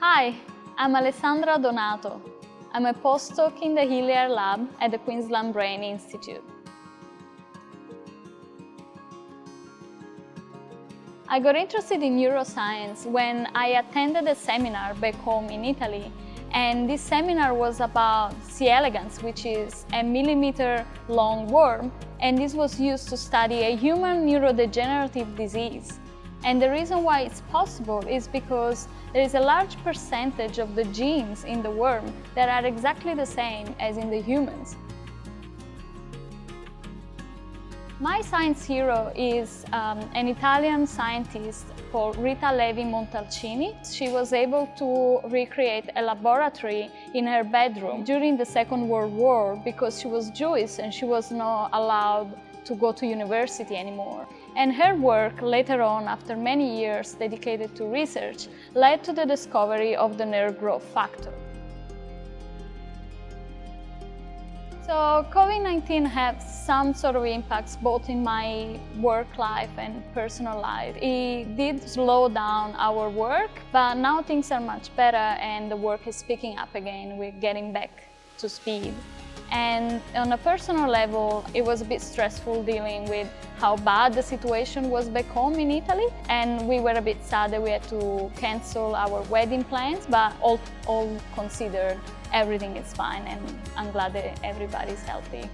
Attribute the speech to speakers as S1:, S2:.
S1: Hi, I'm Alessandra Donato. I'm a postdoc in the Hillier Lab at the Queensland Brain Institute. I got interested in neuroscience when I attended a seminar back home in Italy, and this seminar was about C. elegans, which is a millimeter-long worm, and this was used to study a human neurodegenerative disease. And the reason why it's possible is because there is a large percentage of the genes in the worm that are exactly the same as in the humans. My science hero is an Italian scientist called Rita Levi-Montalcini. She was able to recreate a laboratory in her bedroom during the Second World War because she was Jewish and she was not allowed to go to university anymore. And her work later on, after many years dedicated to research, led to the discovery of the nerve growth factor. So COVID-19 had some sort of impacts both in my work life and personal life. It did slow down our work, but now things are much better and the work is picking up again. We're getting back to speed. And on a personal level, it was a bit stressful dealing with how bad the situation was back home in Italy. And we were a bit sad that we had to cancel our wedding plans, but all considered, everything is fine and I'm glad that everybody's healthy.